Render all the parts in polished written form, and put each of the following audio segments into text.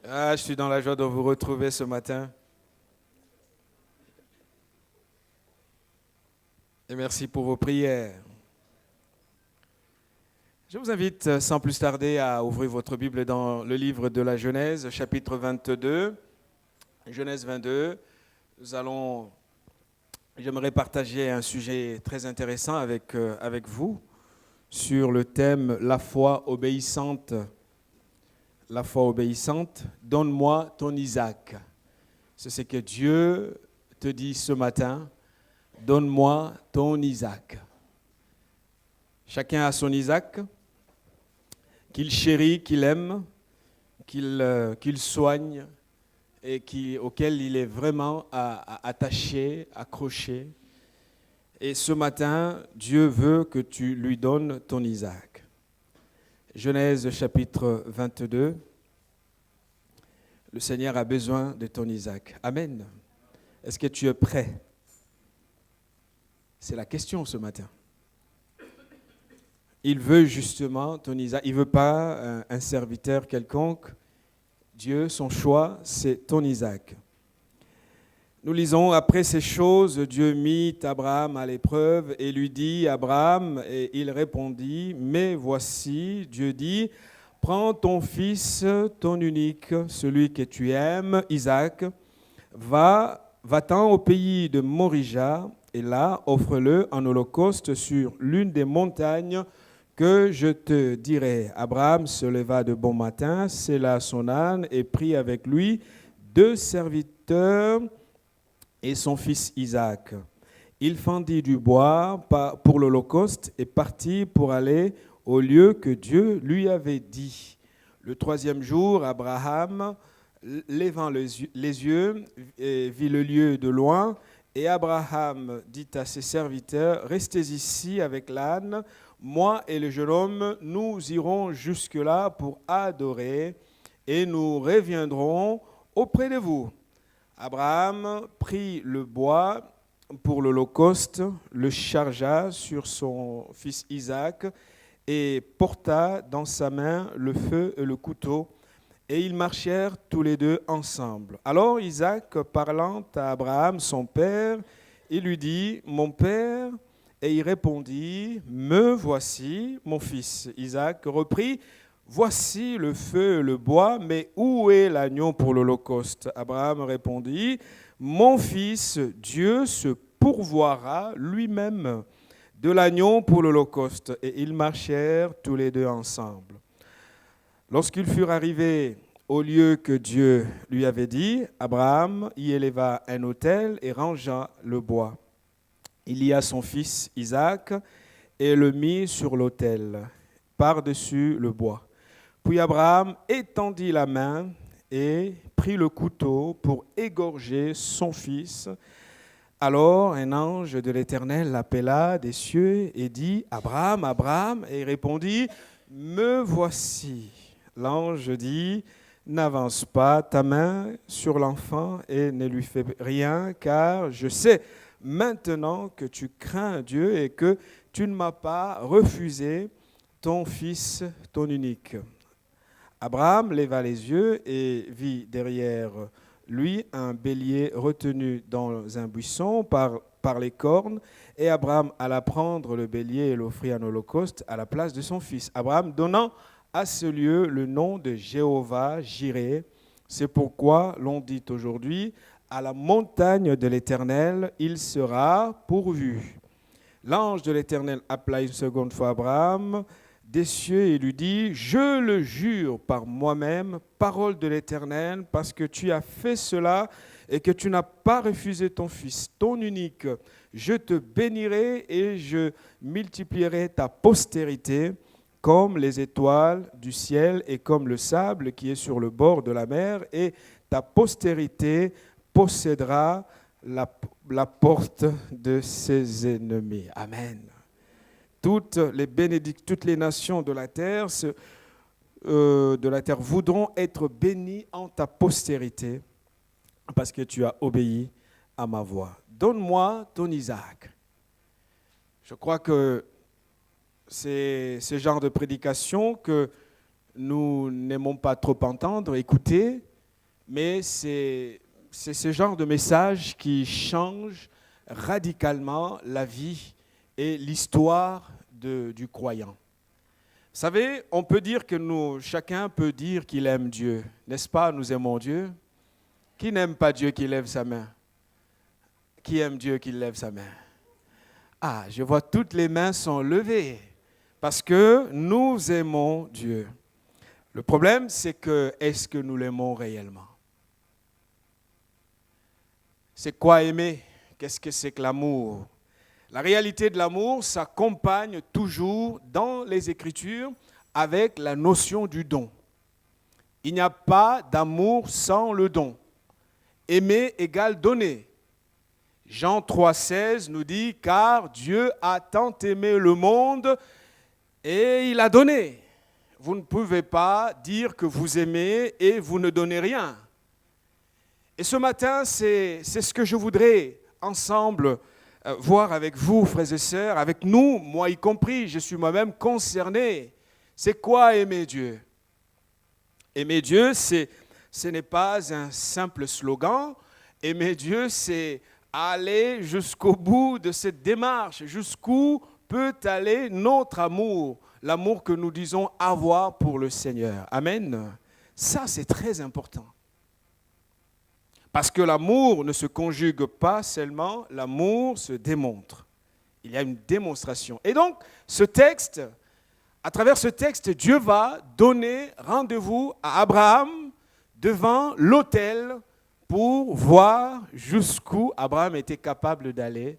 Je suis dans la joie de vous retrouver ce matin. Et merci pour vos prières. Je vous invite sans plus tarder à ouvrir votre Bible dans le livre de la Genèse, chapitre 22. Genèse 22. J'aimerais partager un sujet très intéressant avec vous sur le thème « La foi obéissante ». La foi obéissante, donne-moi ton Isaac. C'est ce que Dieu te dit ce matin, donne-moi ton Isaac. Chacun a son Isaac, qu'il chérit, qu'il aime, qu'il soigne et auquel il est vraiment attaché, accroché. Et ce matin, Dieu veut que tu lui donnes ton Isaac. Genèse chapitre 22. Le Seigneur a besoin de ton Isaac. Amen. Est-ce que tu es prêt? C'est la question ce matin. Il veut justement ton Isaac. Il ne veut pas un serviteur quelconque. Dieu, son choix, c'est ton Isaac. Nous lisons, après ces choses, Dieu mit Abraham à l'épreuve et lui dit, Abraham, et il répondit, mais voici, Dieu dit, prends ton fils, ton unique, celui que tu aimes, Isaac, va-t'en au pays de Morija, et là, offre-le en holocauste sur l'une des montagnes que je te dirai. Abraham se leva de bon matin, sella son âne et prit avec lui 2 serviteurs et son fils Isaac. Il fendit du bois pour l'holocauste et partit pour aller au lieu que Dieu lui avait dit. Le 3e jour, Abraham, levant les yeux, vit le lieu de loin, et Abraham dit à ses serviteurs, « Restez ici avec l'âne, moi et le jeune homme, nous irons jusque-là pour adorer, et nous reviendrons auprès de vous. » Abraham prit le bois pour l'holocauste, le chargea sur son fils Isaac et porta dans sa main le feu et le couteau, et ils marchèrent tous les deux ensemble. Alors Isaac, parlant à Abraham, son père, il lui dit, « Mon père ?» Et il répondit, « Me voici, mon fils. » Isaac reprit, « Voici le feu et le bois, mais où est l'agneau pour l'holocauste ?» Abraham répondit, « Mon fils, Dieu se pourvoira lui-même de l'agneau pour l'holocauste. » Et ils marchèrent tous les deux ensemble. Lorsqu'ils furent arrivés au lieu que Dieu lui avait dit, Abraham y éleva un autel et rangea le bois. Il y a son fils Isaac et le mit sur l'autel, par-dessus le bois. Puis Abraham étendit la main et prit le couteau pour égorger son fils. Alors un ange de l'Éternel l'appela des cieux et dit, « Abraham, Abraham ?» Et il répondit, « Me voici. » L'ange dit, « N'avance pas ta main sur l'enfant et ne lui fais rien, car je sais maintenant que tu crains Dieu et que tu ne m'as pas refusé ton fils, ton unique. » Abraham leva les yeux et vit derrière lui un bélier retenu dans un buisson par les cornes, et Abraham alla prendre le bélier et l'offrit en holocauste à la place de son fils. Abraham donnant à ce lieu le nom de Jéhovah Jireh. C'est pourquoi l'on dit aujourd'hui, à la montagne de l'Éternel, il sera pourvu. L'ange de l'Éternel appela une seconde fois Abraham des cieux et lui dit, « Je le jure par moi-même, parole de l'Éternel, parce que tu as fait cela et que tu n'as pas refusé ton fils, ton unique. Je te bénirai et je multiplierai ta postérité comme les étoiles du ciel et comme le sable qui est sur le bord de la mer, et ta postérité possédera la porte de ses ennemis. » Amen. Toutes les nations de la terre voudront être bénies en ta postérité parce que tu as obéi à ma voix. Donne-moi ton Isaac. Je crois que c'est ce genre de prédication que nous n'aimons pas trop entendre, écouter, mais c'est ce genre de message qui change radicalement la vie et l'histoire du croyant. Vous savez, on peut dire que chacun peut dire qu'il aime Dieu, n'est-ce pas? Nous aimons Dieu. Qui n'aime pas Dieu qui lève sa main? Qui aime Dieu qui lève sa main? Ah, je vois toutes les mains sont levées parce que nous aimons Dieu. Le problème, c'est que est-ce que nous l'aimons réellement? C'est quoi aimer? Qu'est-ce que c'est que l'amour? La réalité de l'amour s'accompagne toujours dans les Écritures avec la notion du don. Il n'y a pas d'amour sans le don. Aimer égale donner. Jean 3,16 nous dit « Car Dieu a tant aimé le monde et il a donné ». Vous ne pouvez pas dire que vous aimez et vous ne donnez rien. Et ce matin, c'est ce que je voudrais ensemble voir avec vous, frères et sœurs, avec nous, moi y compris, je suis moi-même concerné. C'est quoi aimer Dieu? Aimer Dieu, ce n'est pas un simple slogan. Aimer Dieu, c'est aller jusqu'au bout de cette démarche. Jusqu'où peut aller notre amour, l'amour que nous disons avoir pour le Seigneur. Amen. Ça, c'est très important. Parce que l'amour ne se conjugue pas seulement, l'amour se démontre. Il y a une démonstration. Et donc, à travers ce texte, Dieu va donner rendez-vous à Abraham devant l'autel pour voir jusqu'où Abraham était capable d'aller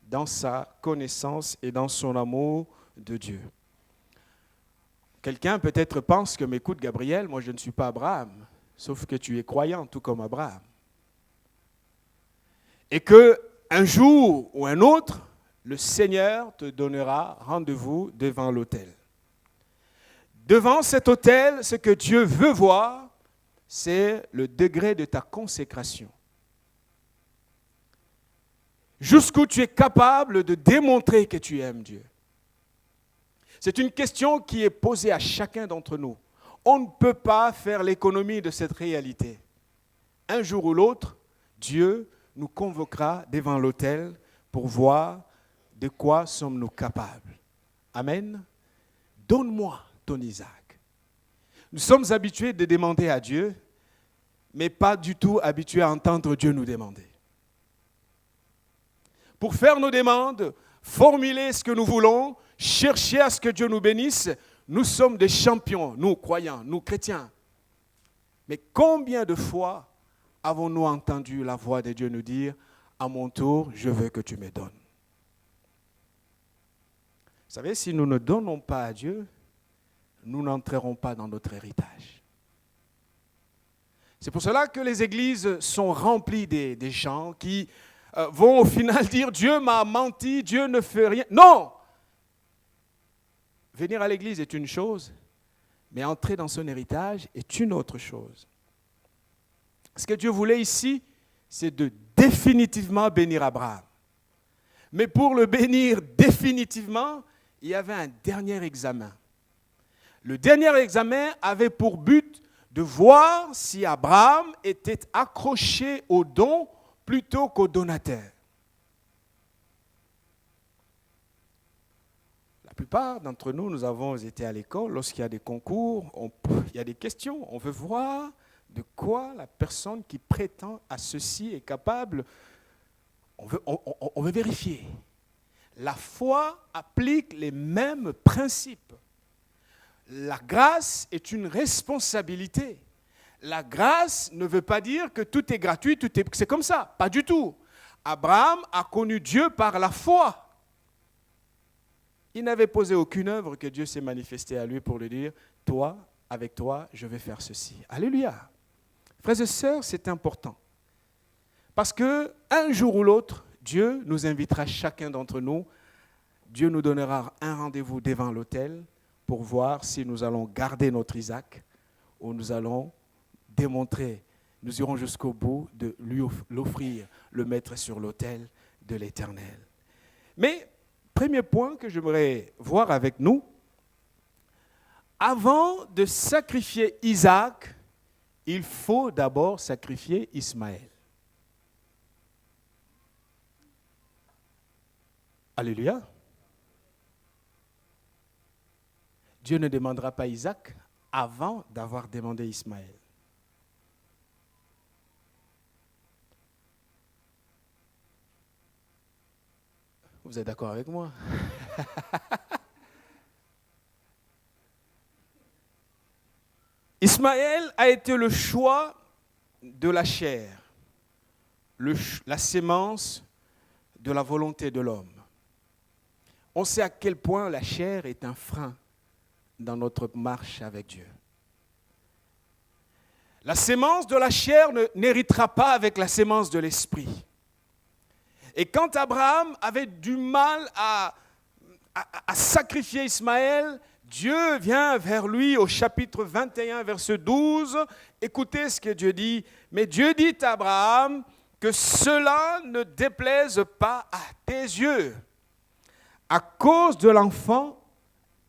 dans sa connaissance et dans son amour de Dieu. Quelqu'un peut-être pense que, mais écoute Gabriel, moi je ne suis pas Abraham, sauf que tu es croyant tout comme Abraham. Et qu'un jour ou un autre, le Seigneur te donnera rendez-vous devant l'autel. Devant cet autel, ce que Dieu veut voir, c'est le degré de ta consécration. Jusqu'où tu es capable de démontrer que tu aimes Dieu. C'est une question qui est posée à chacun d'entre nous. On ne peut pas faire l'économie de cette réalité. Un jour ou l'autre, Dieu nous convoquera devant l'autel pour voir de quoi sommes-nous capables. Amen. Donne-moi ton Isaac. Nous sommes habitués de demander à Dieu, mais pas du tout habitués à entendre Dieu nous demander. Pour faire nos demandes, formuler ce que nous voulons, chercher à ce que Dieu nous bénisse, nous sommes des champions, nous croyants, nous chrétiens. Mais combien de fois avons-nous entendu la voix de Dieu nous dire « À mon tour, je veux que tu me donnes ». Vous savez, si nous ne donnons pas à Dieu, nous n'entrerons pas dans notre héritage. C'est pour cela que les églises sont remplies des gens qui vont au final dire « Dieu m'a menti, Dieu ne fait rien ». Non! Venir à l'église est une chose, mais entrer dans son héritage est une autre chose. Ce que Dieu voulait ici, c'est de définitivement bénir Abraham. Mais pour le bénir définitivement, il y avait un dernier examen. Le dernier examen avait pour but de voir si Abraham était accroché au don plutôt qu'au donateur. La plupart d'entre nous, nous avons été à l'école, lorsqu'il y a des concours, il y a des questions, on veut voir de quoi la personne qui prétend à ceci est capable. On veut vérifier. La foi applique les mêmes principes. La grâce est une responsabilité. La grâce ne veut pas dire que tout est gratuit, c'est comme ça, pas du tout. Abraham a connu Dieu par la foi. Il n'avait posé aucune œuvre que Dieu s'est manifesté à lui pour lui dire « Toi, avec toi, je vais faire ceci. » Alléluia. Frères et sœurs, c'est important. Parce qu'un jour ou l'autre, Dieu nous invitera chacun d'entre nous. Dieu nous donnera un rendez-vous devant l'autel pour voir si nous allons garder notre Isaac ou nous allons démontrer, nous irons jusqu'au bout de lui l'offrir, le mettre sur l'autel de l'Éternel. Mais, premier point que j'aimerais voir avec nous, avant de sacrifier Isaac, il faut d'abord sacrifier Ismaël. Alléluia. Dieu ne demandera pas Isaac avant d'avoir demandé Ismaël. Vous êtes d'accord avec moi? Ismaël a été le choix de la chair, la sémence de la volonté de l'homme. On sait à quel point la chair est un frein dans notre marche avec Dieu. La sémence de la chair n'héritera pas avec la sémence de l'esprit. Et quand Abraham avait du mal à sacrifier Ismaël, Dieu vient vers lui au chapitre 21, verset 12. Écoutez ce que Dieu dit. Mais Dieu dit à Abraham que cela ne déplaise pas à tes yeux, à cause de l'enfant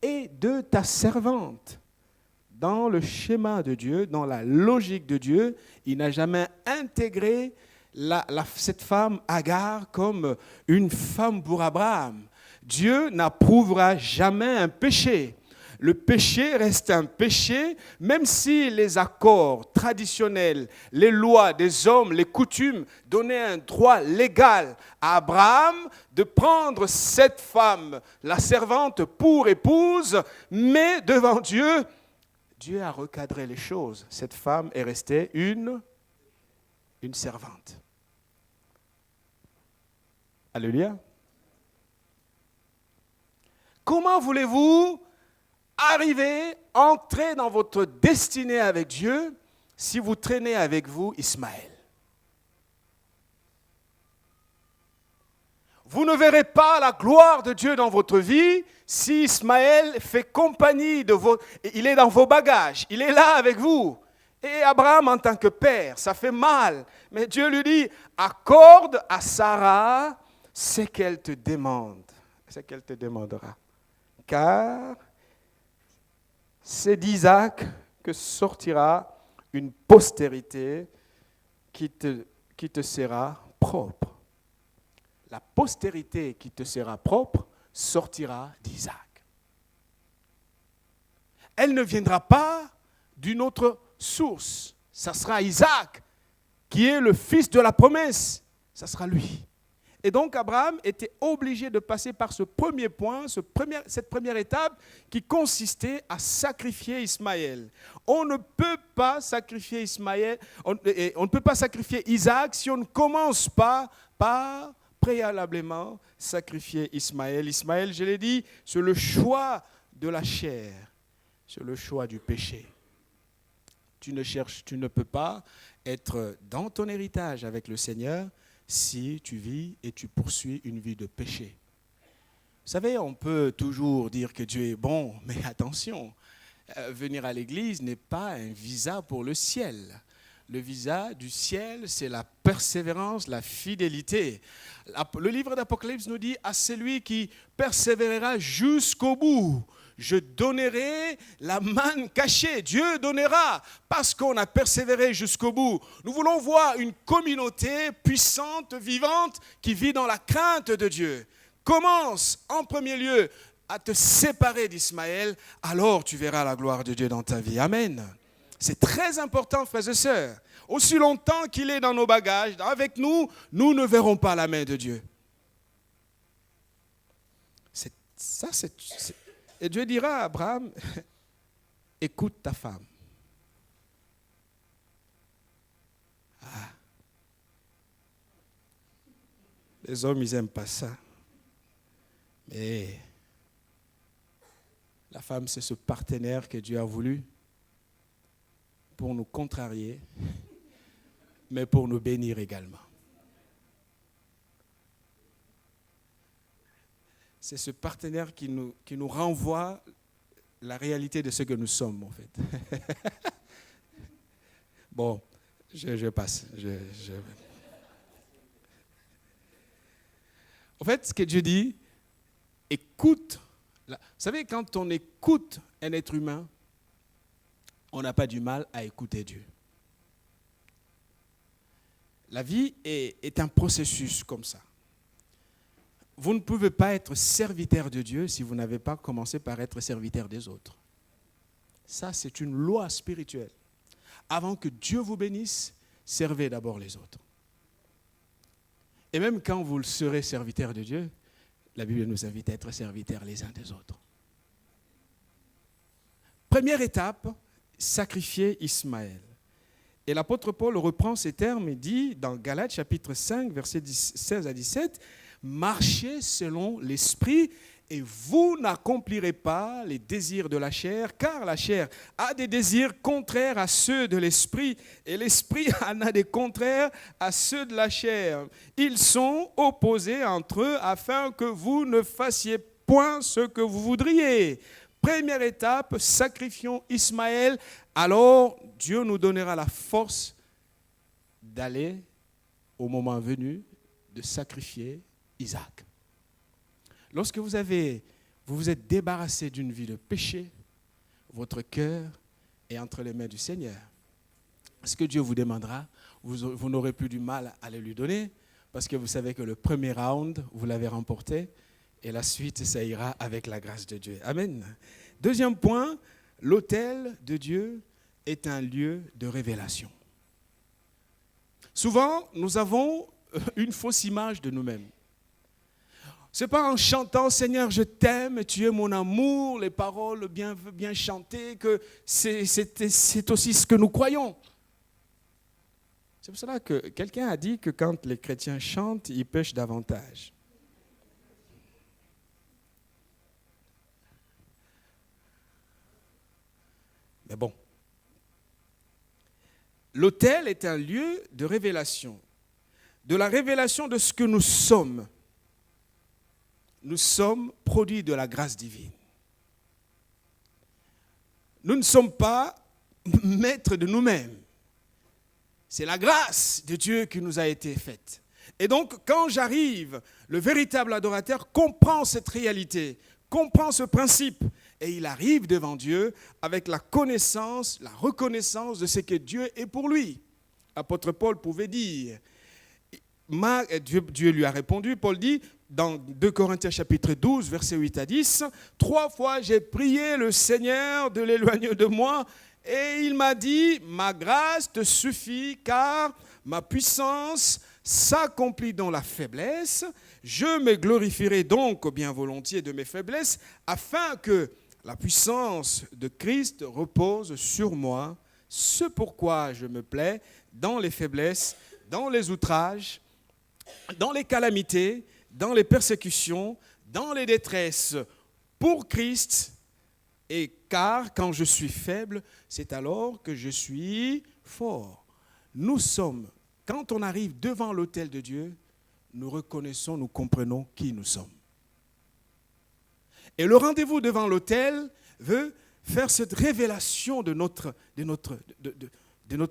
et de ta servante. Dans le schéma de Dieu, dans la logique de Dieu, il n'a jamais intégré cette femme Agar comme une femme pour Abraham. Dieu n'approuvera jamais un péché. Le péché reste un péché, même si les accords traditionnels, les lois des hommes, les coutumes donnaient un droit légal à Abraham de prendre cette femme, la servante, pour épouse, mais devant Dieu, Dieu a recadré les choses. Cette femme est restée une servante. Alléluia. Comment voulez-vous entrer dans votre destinée avec Dieu si vous traînez avec vous Ismaël? Vous ne verrez pas la gloire de Dieu dans votre vie si Ismaël fait compagnie de vos... Il est dans vos bagages, il est là avec vous. Et Abraham, en tant que père, ça fait mal. Mais Dieu lui dit, accorde à Sarah ce qu'elle te demande, ce qu'elle te demandera. Car c'est d'Isaac que sortira une postérité qui te sera propre. La postérité qui te sera propre sortira d'Isaac. Elle ne viendra pas d'une autre source. Ça sera Isaac qui est le fils de la promesse. Ça sera lui. Et donc Abraham était obligé de passer par ce premier point, cette première étape qui consistait à sacrifier Ismaël. On ne peut pas sacrifier Ismaël, on ne peut pas sacrifier Isaac si on ne commence pas par préalablement sacrifier Ismaël. Ismaël, je l'ai dit, c'est le choix de la chair, c'est le choix du péché. Tu ne peux pas être dans ton héritage avec le Seigneur si tu vis et tu poursuis une vie de péché. Vous savez, on peut toujours dire que Dieu est bon, mais attention, venir à l'église n'est pas un visa pour le ciel. Le visa du ciel, c'est la persévérance, la fidélité. Le livre d'Apocalypse nous dit à celui qui persévérera jusqu'au bout, je donnerai la manne cachée. Dieu donnera parce qu'on a persévéré jusqu'au bout. Nous voulons voir une communauté puissante, vivante, qui vit dans la crainte de Dieu. Commence en premier lieu à te séparer d'Ismaël, alors tu verras la gloire de Dieu dans ta vie. Amen. C'est très important, frères et sœurs. Aussi longtemps qu'il est dans nos bagages, avec nous, nous ne verrons pas la main de Dieu. Et Dieu dira à Abraham, écoute ta femme. Ah. Les hommes, ils n'aiment pas ça. Mais la femme, c'est ce partenaire que Dieu a voulu pour nous contrarier, mais pour nous bénir également. C'est ce partenaire qui nous renvoie la réalité de ce que nous sommes, en fait. Bon, je passe. En fait, ce que Dieu dit, écoute. Vous savez, quand on écoute un être humain, on n'a pas du mal à écouter Dieu. La vie est un processus comme ça. Vous ne pouvez pas être serviteur de Dieu si vous n'avez pas commencé par être serviteur des autres. Ça, c'est une loi spirituelle. Avant que Dieu vous bénisse, servez d'abord les autres. Et même quand vous serez serviteur de Dieu, la Bible nous invite à être serviteurs les uns des autres. Première étape, sacrifier Ismaël. Et l'apôtre Paul reprend ces termes et dit dans Galates chapitre 5, versets 16 à 17, « Marchez selon l'esprit et vous n'accomplirez pas les désirs de la chair, car la chair a des désirs contraires à ceux de l'esprit et l'esprit en a des contraires à ceux de la chair. Ils sont opposés entre eux afin que vous ne fassiez point ce que vous voudriez. » Première étape, sacrifions Ismaël, alors Dieu nous donnera la force d'aller, au moment venu, de sacrifier Isaac. Lorsque vous vous êtes débarrassé d'une vie de péché, votre cœur est entre les mains du Seigneur. Ce que Dieu vous demandera, vous n'aurez plus du mal à le lui donner, parce que vous savez que le premier round, vous l'avez remporté, et la suite, ça ira avec la grâce de Dieu. Amen. Deuxième point, l'autel de Dieu est un lieu de révélation. Souvent, nous avons une fausse image de nous-mêmes. Ce n'est pas en chantant « Seigneur, je t'aime, tu es mon amour », les paroles bien chantées, que c'est aussi ce que nous croyons. C'est pour cela que quelqu'un a dit que quand les chrétiens chantent, ils pêchent davantage. Mais bon, l'autel est un lieu de révélation, de la révélation de ce que nous sommes. Nous sommes produits de la grâce divine. Nous ne sommes pas maîtres de nous-mêmes. C'est la grâce de Dieu qui nous a été faite. Et donc, quand j'arrive, le véritable adorateur comprend cette réalité, comprend ce principe, et il arrive devant Dieu avec la connaissance, la reconnaissance de ce que Dieu est pour lui. L'apôtre Paul pouvait dire, Dieu lui a répondu, Paul dit, dans 2 Corinthiens chapitre 12, versets 8 à 10, « 3 fois j'ai prié le Seigneur de l'éloigner de moi, et il m'a dit, ma grâce te suffit, car ma puissance s'accomplit dans la faiblesse. Je me glorifierai donc bien volontiers de mes faiblesses, afin que la puissance de Christ repose sur moi. C'est pourquoi je me plais dans les faiblesses, dans les outrages, dans les calamités, dans les persécutions, dans les détresses, pour Christ. Et car quand je suis faible, c'est alors que je suis fort. » Nous sommes, quand on arrive devant l'autel de Dieu, nous reconnaissons, nous comprenons qui nous sommes. Et le rendez-vous devant l'autel veut faire cette révélation de notre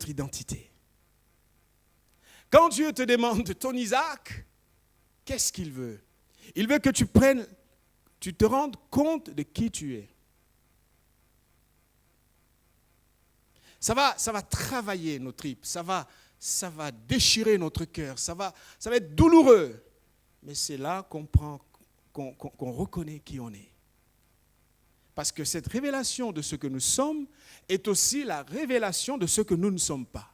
identité. Quand Dieu te demande ton Isaac, qu'est-ce qu'il veut? Il veut que tu te rendes compte de qui tu es. Ça va travailler nos tripes, ça va déchirer notre cœur, ça va être douloureux. Mais c'est là qu'on reconnaît qui on est. Parce que cette révélation de ce que nous sommes est aussi la révélation de ce que nous ne sommes pas.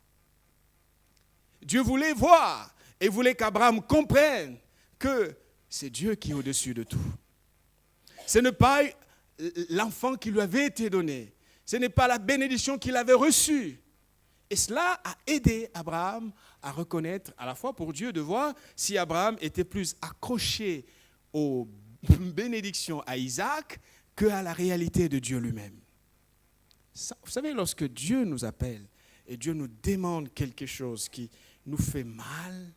Dieu voulait voir et voulait qu'Abraham comprenne que c'est Dieu qui est au-dessus de tout. Ce n'est pas l'enfant qui lui avait été donné. Ce n'est pas la bénédiction qu'il avait reçue. Et cela a aidé Abraham à reconnaître, à la fois pour Dieu, de voir si Abraham était plus accroché aux bénédictions à Isaac qu'à la réalité de Dieu lui-même. Vous savez, lorsque Dieu nous appelle et Dieu nous demande quelque chose qui nous fait mal,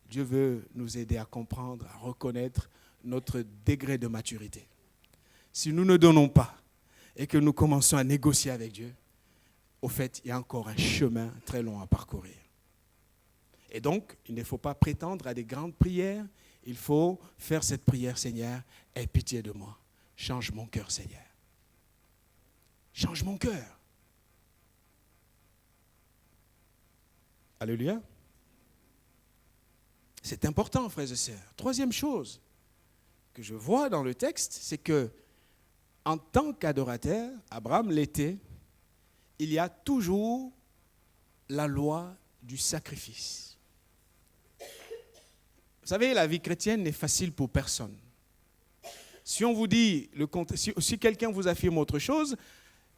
Dieu veut nous aider à comprendre, à reconnaître notre degré de maturité. Si nous ne donnons pas et que nous commençons à négocier avec Dieu, au fait, il y a encore un chemin très long à parcourir. Et donc, il ne faut pas prétendre à des grandes prières. Il faut faire cette prière, Seigneur, aie pitié de moi. Change mon cœur, Seigneur. Change mon cœur. Alléluia. C'est important, frères et sœurs. Troisième chose que je vois dans le texte, c'est que en tant qu'adorateur, Abraham l'était, il y a toujours la loi du sacrifice. Vous savez, la vie chrétienne n'est facile pour personne. Si on vous dit, si quelqu'un vous affirme autre chose,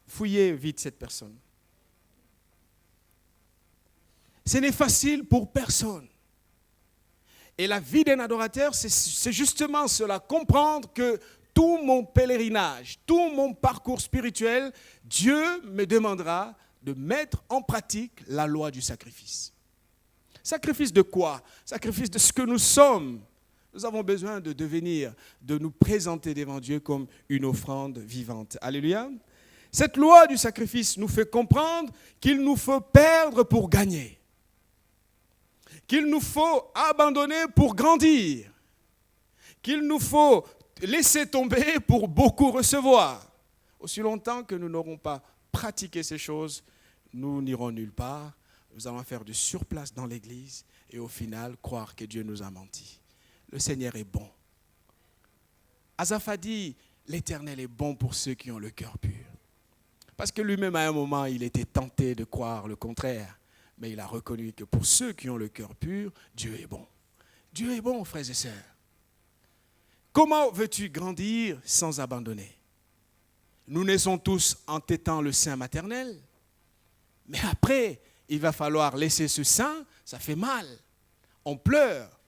fouillez vite cette personne. Ce n'est facile pour personne. Et la vie d'un adorateur, c'est justement cela, comprendre que tout mon pèlerinage, tout mon parcours spirituel, Dieu me demandera de mettre en pratique la loi du sacrifice. Sacrifice de quoi? Sacrifice de ce que nous sommes. Nous avons besoin de nous présenter devant Dieu comme une offrande vivante. Alléluia. Cette loi du sacrifice nous fait comprendre qu'il nous faut perdre pour gagner. Qu'il nous faut abandonner pour grandir. Qu'il nous faut laisser tomber pour beaucoup recevoir. Aussi longtemps que nous n'aurons pas pratiqué ces choses, nous n'irons nulle part. Nous allons faire du surplace dans l'église et au final croire que Dieu nous a menti. Le Seigneur est bon. Asaph a dit, l'Éternel est bon pour ceux qui ont le cœur pur. Parce que lui-même, à un moment, il était tenté de croire le contraire. Mais il a reconnu que pour ceux qui ont le cœur pur, Dieu est bon. Dieu est bon, frères et sœurs. Comment veux-tu grandir sans abandonner? Nous naissons tous en tétant le sein maternel. Mais après, il va falloir laisser ce sein, ça fait mal. On pleure.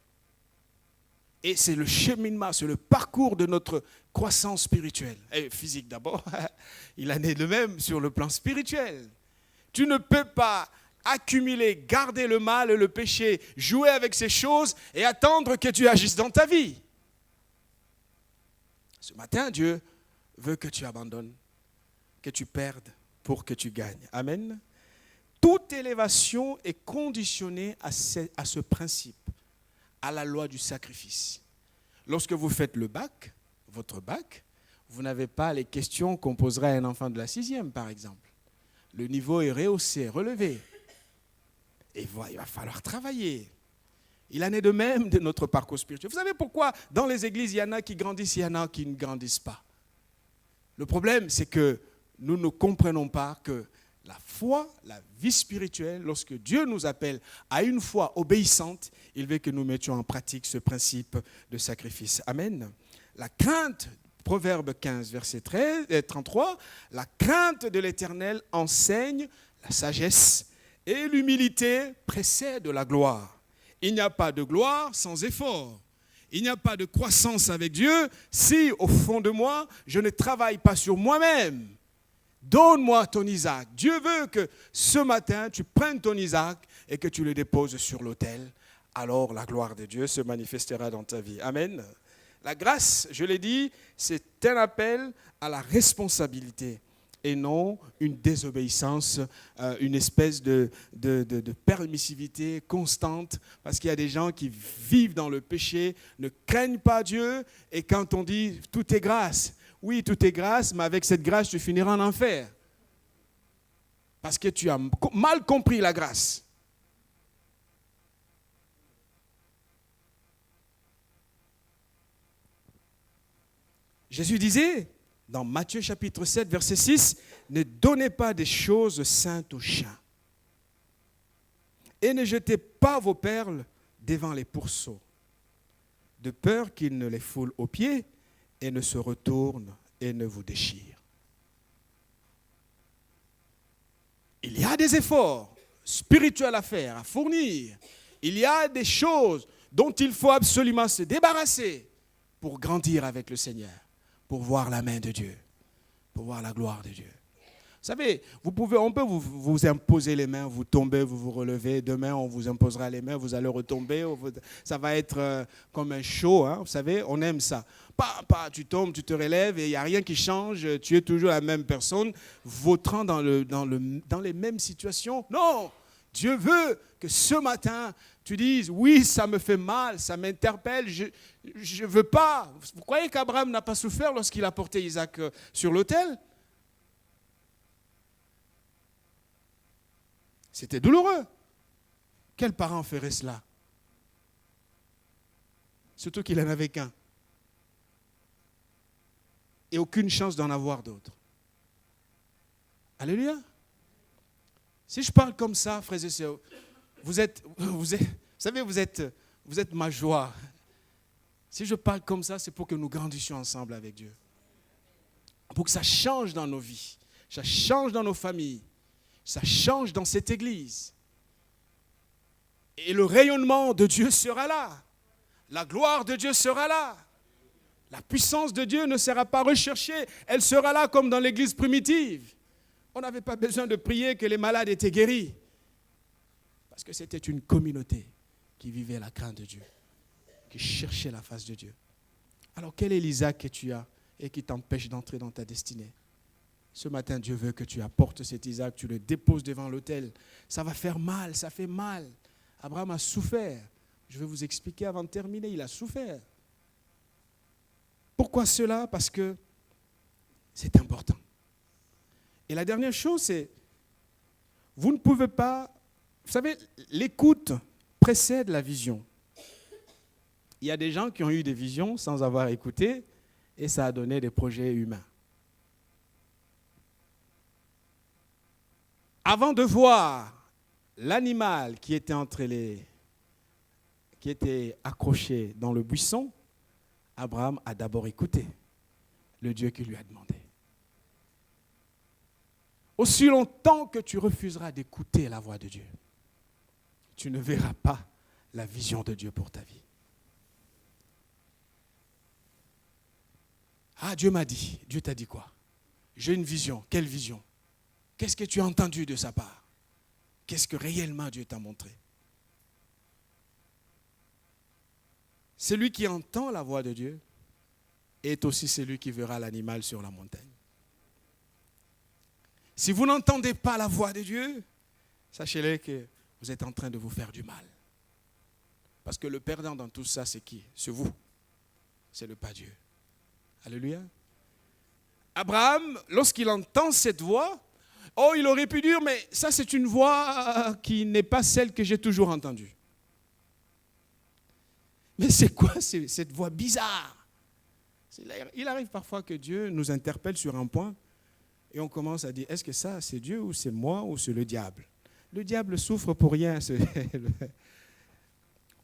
Et c'est le cheminement, c'est le parcours de notre croissance spirituelle. Et physique d'abord, il en est de même sur le plan spirituel. Tu ne peux pas accumuler, garder le mal et le péché, jouer avec ces choses et attendre que tu agisses dans ta vie. Ce matin, Dieu veut que tu abandonnes, que tu perdes pour que tu gagnes. Amen. Toute élévation est conditionnée à ce principe, à la loi du sacrifice. Lorsque vous faites le bac, votre bac, vous n'avez pas les questions qu'on poserait à un enfant de la 6e, par exemple. Le niveau est rehaussé, relevé. Et il va falloir travailler. Il en est de même de notre parcours spirituel. Vous savez pourquoi dans les églises, il y en a qui grandissent, il y en a qui ne grandissent pas. Le problème, c'est que nous ne comprenons pas que la foi, la vie spirituelle, lorsque Dieu nous appelle à une foi obéissante, il veut que nous mettions en pratique ce principe de sacrifice. Amen. La crainte, Proverbe 15, verset 33, la crainte de l'Éternel enseigne la sagesse et l'humilité précède la gloire. Il n'y a pas de gloire sans effort. Il n'y a pas de croissance avec Dieu si, au fond de moi, je ne travaille pas sur moi-même. Donne-moi ton Isaac. Dieu veut que ce matin, tu prennes ton Isaac et que tu le déposes sur l'autel. Alors la gloire de Dieu se manifestera dans ta vie. Amen. La grâce, je l'ai dit, c'est un appel à la responsabilité et non une désobéissance, une espèce de permissivité constante, parce qu'il y a des gens qui vivent dans le péché, ne craignent pas Dieu, et quand on dit « tout est grâce », oui, tout est grâce, mais avec cette grâce, tu finiras en enfer. Parce que tu as mal compris la grâce. Jésus disait, dans Matthieu chapitre 7, verset 6, « Ne donnez pas des choses saintes aux chiens, et ne jetez pas vos perles devant les pourceaux, de peur qu'ils ne les foulent aux pieds et ne se retournent et ne vous déchirent. » Il y a des efforts spirituels à faire, à fournir. Il y a des choses dont il faut absolument se débarrasser pour grandir avec le Seigneur, pour voir la main de Dieu, pour voir la gloire de Dieu. Vous savez, on peut vous imposer les mains, vous tombez, vous vous relevez. Demain, on vous imposera les mains, vous allez retomber. Ça va être comme un show, hein, vous savez, on aime ça. Tu tombes, tu te relèves et il n'y a rien qui change. Tu es toujours la même personne, vautrant dans les mêmes situations. Non, Dieu veut que ce matin, tu dises, oui, ça me fait mal, ça m'interpelle, je ne veux pas. Vous croyez qu'Abraham n'a pas souffert lorsqu'il a porté Isaac sur l'autel? C'était douloureux. Quel parent ferait cela? Surtout qu'il n'en avait qu'un. Et aucune chance d'en avoir d'autres. Alléluia. Si je parle comme ça, frères et sœurs, vous êtes ma joie. Si je parle comme ça, c'est pour que nous grandissions ensemble avec Dieu. Pour que ça change dans nos vies, ça change dans nos familles, ça change dans cette église. Et le rayonnement de Dieu sera là. La gloire de Dieu sera là. La puissance de Dieu ne sera pas recherchée, elle sera là comme dans l'église primitive. On n'avait pas besoin de prier que les malades étaient guéris. Parce que c'était une communauté qui vivait la crainte de Dieu, qui cherchait la face de Dieu. Alors quel est l'Isaac que tu as et qui t'empêche d'entrer dans ta destinée? Ce matin, Dieu veut que tu apportes cet Isaac, tu le déposes devant l'autel. Ça va faire mal, ça fait mal. Abraham a souffert. Je vais vous expliquer avant de terminer, il a souffert. Pourquoi cela? Parce que c'est important. Et la dernière chose, c'est, vous ne pouvez pas, vous savez, l'écoute précède la vision. Il y a des gens qui ont eu des visions sans avoir écouté et ça a donné des projets humains. Avant de voir l'animal qui était qui était accroché dans le buisson, Abraham a d'abord écouté le Dieu qui lui a demandé. Aussi longtemps que tu refuseras d'écouter la voix de Dieu, tu ne verras pas la vision de Dieu pour ta vie. Ah, Dieu m'a dit. Dieu t'a dit quoi? J'ai une vision. Quelle vision? Qu'est-ce que tu as entendu de sa part? Qu'est-ce que réellement Dieu t'a montré? Celui qui entend la voix de Dieu est aussi celui qui verra l'animal sur la montagne. Si vous n'entendez pas la voix de Dieu, sachez-le que vous êtes en train de vous faire du mal. Parce que le perdant dans tout ça, c'est qui? C'est vous. C'est le pas Dieu. Alléluia. Abraham, lorsqu'il entend cette voix, il aurait pu dire, mais ça c'est une voix qui n'est pas celle que j'ai toujours entendue. Mais c'est quoi cette voix bizarre? Il arrive parfois que Dieu nous interpelle sur un point et on commence à dire, est-ce que ça c'est Dieu ou c'est moi ou c'est le diable? Le diable souffre pour rien.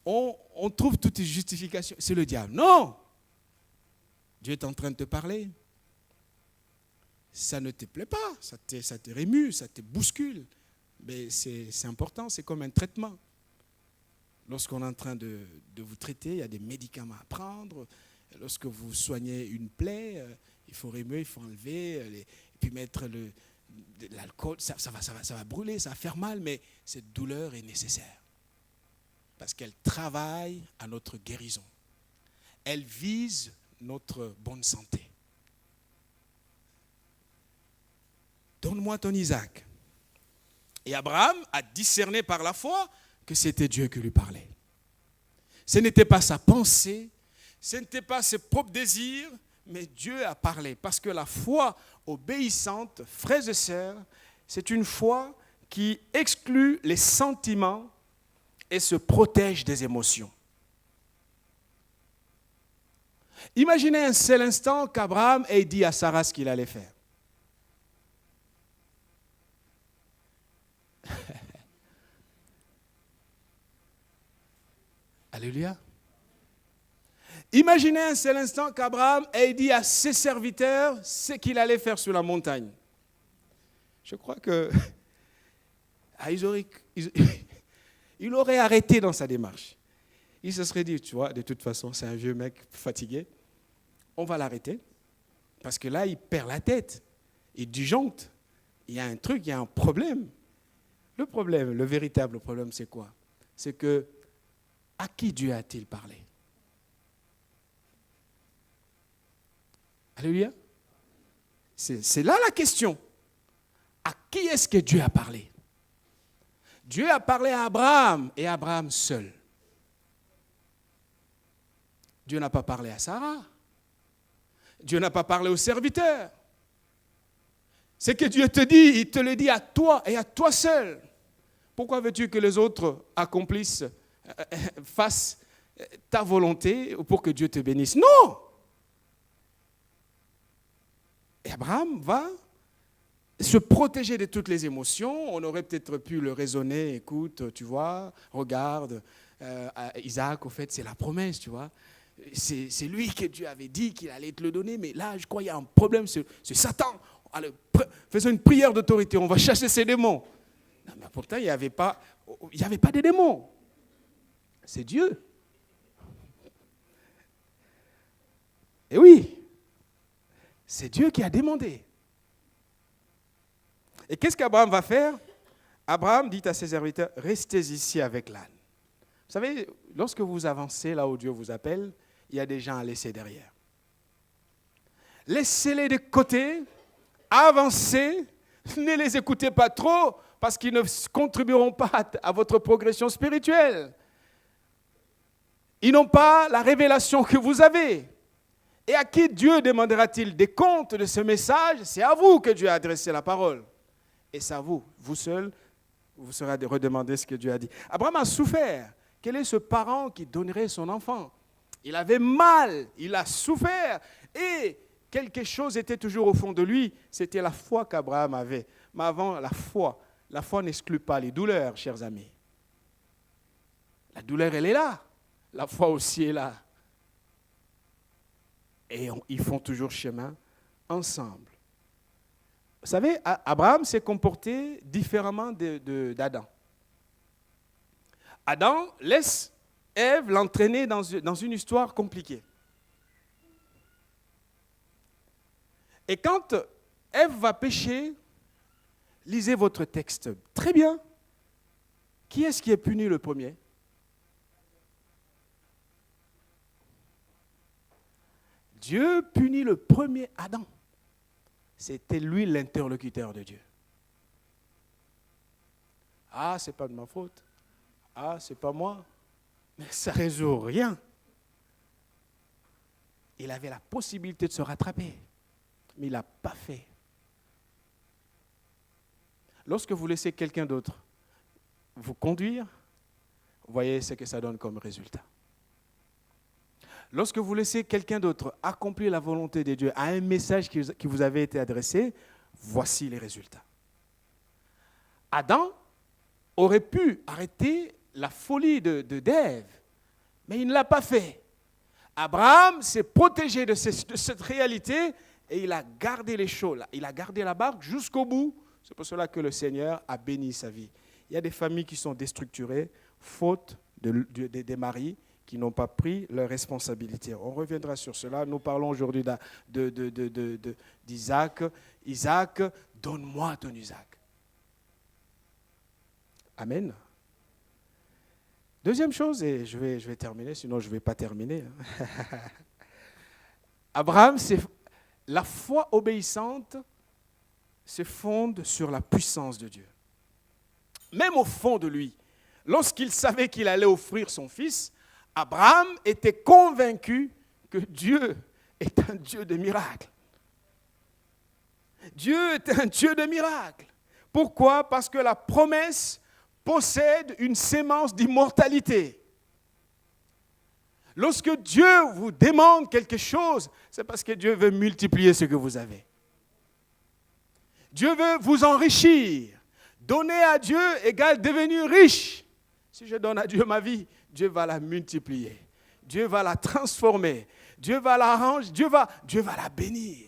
On trouve toutes les justifications. C'est le diable. Non! Dieu est en train de te parler. Ça ne te plaît pas, ça te rémue, ça te bouscule. Mais c'est important, c'est comme un traitement. Lorsqu'on est en train de vous traiter, il y a des médicaments à prendre. Lorsque vous soignez une plaie, il faut remuer, il faut enlever, et puis mettre de l'alcool. Ça va brûler, ça va faire mal, mais cette douleur est nécessaire. Parce qu'elle travaille à notre guérison. Elle vise notre bonne santé. Donne-moi ton Isaac. Et Abraham a discerné par la foi que c'était Dieu qui lui parlait. Ce n'était pas sa pensée, ce n'était pas ses propres désirs, mais Dieu a parlé. Parce que la foi obéissante, frères et sœurs, c'est une foi qui exclut les sentiments et se protège des émotions. Imaginez un seul instant qu'Abraham ait dit à Sarah ce qu'il allait faire. Alléluia. Imaginez un seul instant qu'Abraham ait dit à ses serviteurs ce qu'il allait faire sur la montagne. Je crois que il aurait arrêté dans sa démarche. Il se serait dit, tu vois, de toute façon, c'est un vieux mec fatigué. On va l'arrêter. Parce que là, il perd la tête. Il disjoncte. Il y a un truc, il y a un problème. Le problème, le véritable problème, c'est quoi? C'est que, à qui Dieu a-t-il parlé? Alléluia. C'est là la question. À qui est-ce que Dieu a parlé? Dieu a parlé à Abraham et Abraham seul. Dieu n'a pas parlé à Sarah. Dieu n'a pas parlé aux serviteurs. C'est que Dieu te dit, il te le dit à toi et à toi seul. Pourquoi veux-tu que les autres accomplissent, fassent ta volonté pour que Dieu te bénisse. Non! Et Abraham va se protéger de toutes les émotions. On aurait peut-être pu le raisonner, écoute, tu vois, regarde, Isaac, au fait, c'est la promesse, tu vois. C'est lui que Dieu avait dit qu'il allait te le donner, mais là, je crois qu'il y a un problème, c'est Satan. Allez, faisons une prière d'autorité, on va chasser ces démons. Non, mais pourtant, il n'y avait pas de démons. C'est Dieu. Et oui, c'est Dieu qui a demandé. Et qu'est-ce qu'Abraham va faire? Abraham dit à ses serviteurs, restez ici avec l'âne. Vous savez, lorsque vous avancez là où Dieu vous appelle, il y a des gens à laisser derrière. Laissez-les de côté, avancez, ne les écoutez pas trop, parce qu'ils ne contribueront pas à votre progression spirituelle. Ils n'ont pas la révélation que vous avez. Et à qui Dieu demandera-t-il des comptes de ce message? C'est à vous que Dieu a adressé la parole. Et c'est à vous, vous seul, vous serez redemander ce que Dieu a dit. Abraham a souffert. Quel est ce parent qui donnerait son enfant? Il avait mal, il a souffert. Et quelque chose était toujours au fond de lui, c'était la foi qu'Abraham avait. Mais avant, la foi n'exclut pas les douleurs, chers amis. La douleur, elle est là. La foi aussi est là. Et ils font toujours chemin ensemble. Vous savez, Abraham s'est comporté différemment d'Adam. Adam laisse Ève l'entraîner dans une histoire compliquée. Et quand Ève va pécher, lisez votre texte très bien. Qui est-ce qui est puni le premier? Dieu punit le premier Adam. C'était lui l'interlocuteur de Dieu. Ah, c'est pas de ma faute. Ah, c'est pas moi. Mais ça ne résout rien. Il avait la possibilité de se rattraper, mais il n'a pas fait. Lorsque vous laissez quelqu'un d'autre vous conduire, vous voyez ce que ça donne comme résultat. Lorsque vous laissez quelqu'un d'autre accomplir la volonté de Dieu à un message qui vous avait été adressé, voici les résultats. Adam aurait pu arrêter la folie d'Ève, mais il ne l'a pas fait. Abraham s'est protégé de cette réalité et il a gardé les choses. Il a gardé la barque jusqu'au bout. C'est pour cela que le Seigneur a béni sa vie. Il y a des familles qui sont déstructurées, faute des maris qui n'ont pas pris leurs responsabilités. On reviendra sur cela. Nous parlons aujourd'hui d'Isaac. Isaac, donne-moi ton Isaac. Amen. Deuxième chose, et je vais terminer, sinon je ne vais pas terminer. Abraham, la foi obéissante se fonde sur la puissance de Dieu. Même au fond de lui, lorsqu'il savait qu'il allait offrir son fils, Abraham était convaincu que Dieu est un Dieu de miracles. Dieu est un Dieu de miracles. Pourquoi? Parce que la promesse possède une sémence d'immortalité. Lorsque Dieu vous demande quelque chose, c'est parce que Dieu veut multiplier ce que vous avez. Dieu veut vous enrichir. Donner à Dieu égale devenir riche. Si je donne à Dieu ma vie, Dieu va la multiplier. Dieu va la transformer. Dieu va l'arranger. Dieu va la bénir.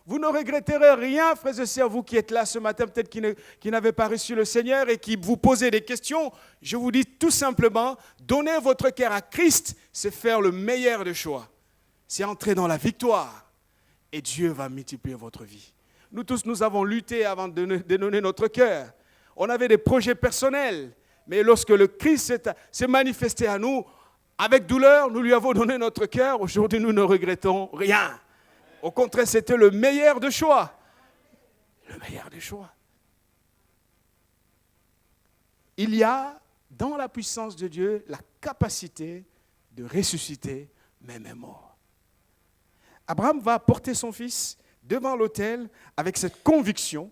Vous ne regretterez rien, frères et sœurs, vous qui êtes là ce matin, peut-être qui n'avez pas reçu le Seigneur et qui vous posez des questions. Je vous dis tout simplement, donner votre cœur à Christ, c'est faire le meilleur des choix. C'est entrer dans la victoire. Et Dieu va multiplier votre vie. Nous tous, nous avons lutté avant de donner notre cœur. On avait des projets personnels. Mais lorsque le Christ s'est manifesté à nous, avec douleur, nous lui avons donné notre cœur. Aujourd'hui, nous ne regrettons rien. Au contraire, c'était le meilleur des choix. Le meilleur des choix. Il y a, dans la puissance de Dieu, la capacité de ressusciter même un mort. Abraham va porter son fils devant l'autel avec cette conviction,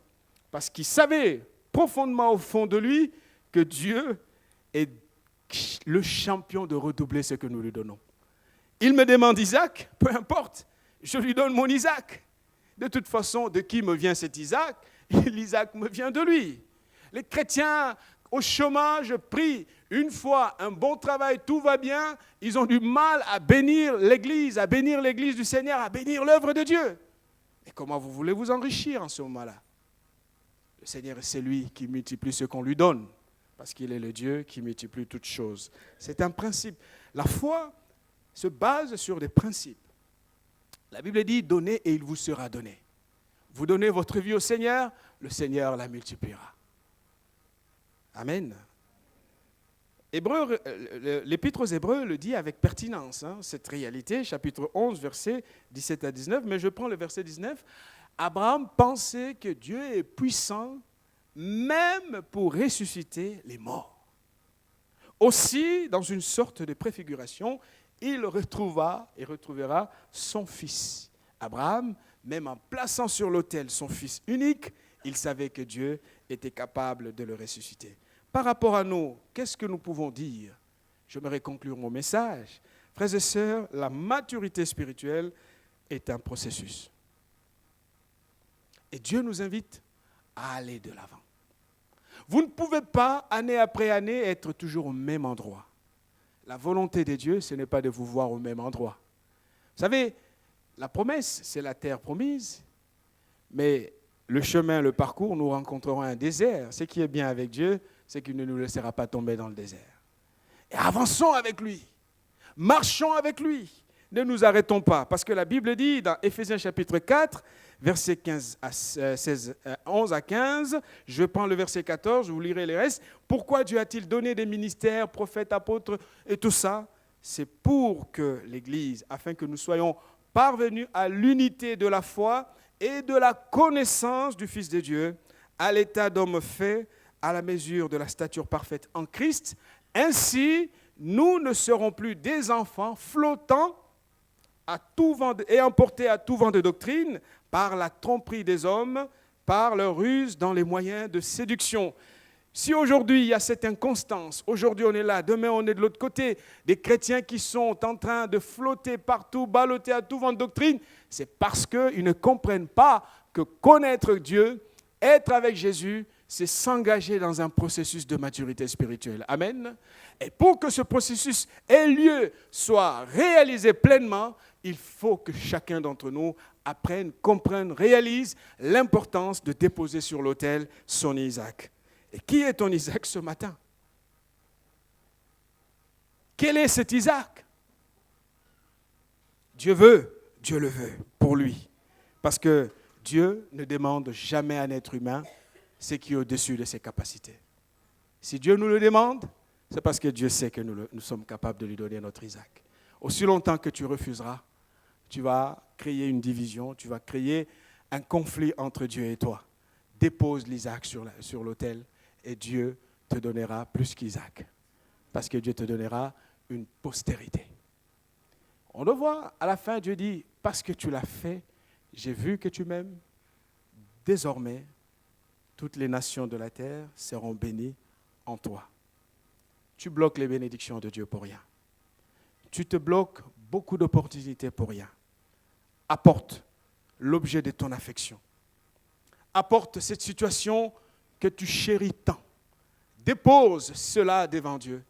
parce qu'il savait profondément au fond de lui que Dieu est le champion de redoubler ce que nous lui donnons. Il me demande Isaac, peu importe, je lui donne mon Isaac. De toute façon, de qui me vient cet Isaac? L'Isaac me vient de lui. Les chrétiens au chômage prient une fois un bon travail, tout va bien, ils ont du mal à bénir l'Église du Seigneur, à bénir l'œuvre de Dieu. Et comment vous voulez vous enrichir en ce moment-là? Le Seigneur, c'est lui qui multiplie ce qu'on lui donne, parce qu'il est le Dieu qui multiplie toutes choses. C'est un principe. La foi se base sur des principes. La Bible dit, donnez et il vous sera donné. Vous donnez votre vie au Seigneur, le Seigneur la multipliera. Amen. L'Épître aux Hébreux le dit avec pertinence, cette réalité, chapitre 11, versets 17 à 19, mais je prends le verset 19. Abraham pensait que Dieu est puissant même pour ressusciter les morts. Aussi, dans une sorte de préfiguration, il retrouvera son fils. Abraham, même en plaçant sur l'autel son fils unique, il savait que Dieu était capable de le ressusciter. Par rapport à nous, qu'est-ce que nous pouvons dire? J'aimerais conclure mon message. Frères et sœurs, la maturité spirituelle est un processus. Et Dieu nous invite à aller de l'avant. Vous ne pouvez pas, année après année, être toujours au même endroit. La volonté de Dieu, ce n'est pas de vous voir au même endroit. Vous savez, la promesse, c'est la terre promise, mais le chemin, le parcours, nous rencontrerons un désert. Ce qui est bien avec Dieu, c'est qu'il ne nous laissera pas tomber dans le désert. Et avançons avec lui, marchons avec lui, ne nous arrêtons pas, parce que la Bible dit dans Éphésiens chapitre 4, versets 11 à 15, je prends le verset 14, je vous lirai les restes. Pourquoi Dieu a-t-il donné des ministères, prophètes, apôtres et tout ça? C'est pour que l'Église, afin que nous soyons parvenus à l'unité de la foi et de la connaissance du Fils de Dieu, à l'état d'homme fait, à la mesure de la stature parfaite en Christ. Ainsi, nous ne serons plus des enfants flottants à tout vent et emportés à tout vent de doctrine par la tromperie des hommes, par leur ruse dans les moyens de séduction. Si aujourd'hui il y a cette inconstance, aujourd'hui on est là, demain on est de l'autre côté, des chrétiens qui sont en train de flotter partout, balloter à tout vent de doctrine, c'est parce qu'ils ne comprennent pas que connaître Dieu, être avec Jésus, c'est s'engager dans un processus de maturité spirituelle. Amen. Et pour que ce processus ait lieu, soit réalisé pleinement, il faut que chacun d'entre nous apprenne, comprenne, réalise l'importance de déposer sur l'autel son Isaac. Et qui est ton Isaac ce matin? Quel est cet Isaac? Dieu le veut pour lui. Parce que Dieu ne demande jamais à un être humain ce qui est au-dessus de ses capacités. Si Dieu nous le demande, c'est parce que Dieu sait que nous sommes capables de lui donner notre Isaac. Aussi longtemps que tu refuseras, tu vas créer une division, tu vas créer un conflit entre Dieu et toi. Dépose l'Isaac sur l'autel et Dieu te donnera plus qu'Isaac. Parce que Dieu te donnera une postérité. On le voit, à la fin, Dieu dit, parce que tu l'as fait, j'ai vu que tu m'aimes. Désormais, toutes les nations de la terre seront bénies en toi. Tu bloques les bénédictions de Dieu pour rien. Tu te bloques beaucoup d'opportunités pour rien. Apporte l'objet de ton affection. Apporte cette situation que tu chéris tant. Dépose cela devant Dieu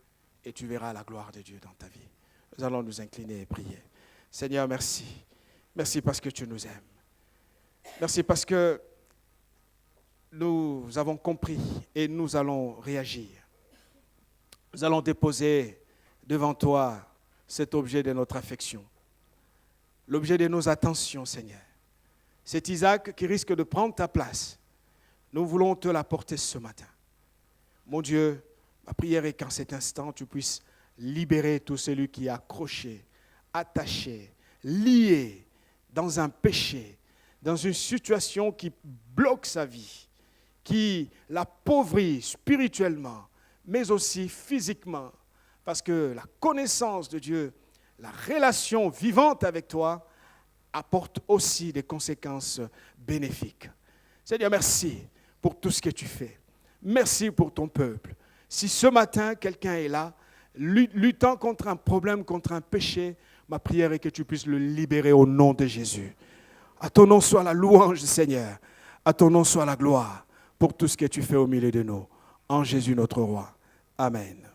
et tu verras la gloire de Dieu dans ta vie. Nous allons nous incliner et prier. Seigneur, merci. Merci parce que tu nous aimes. Merci parce que nous avons compris et nous allons réagir. Nous allons déposer devant toi cet objet de notre affection, l'objet de nos attentions, Seigneur. Cet Isaac qui risque de prendre ta place, nous voulons te l'apporter ce matin. Mon Dieu, ma prière est qu'en cet instant, tu puisses libérer tout celui qui est accroché, attaché, lié dans un péché, dans une situation qui bloque sa vie, qui l'appauvrit spirituellement, mais aussi physiquement, parce que la connaissance de Dieu, la relation vivante avec toi, apporte aussi des conséquences bénéfiques. Seigneur, merci pour tout ce que tu fais. Merci pour ton peuple. Si ce matin, quelqu'un est là, luttant contre un problème, contre un péché, ma prière est que tu puisses le libérer au nom de Jésus. À ton nom soit la louange, Seigneur. À ton nom soit la gloire pour tout ce que tu fais au milieu de nous. En Jésus notre roi. Amen.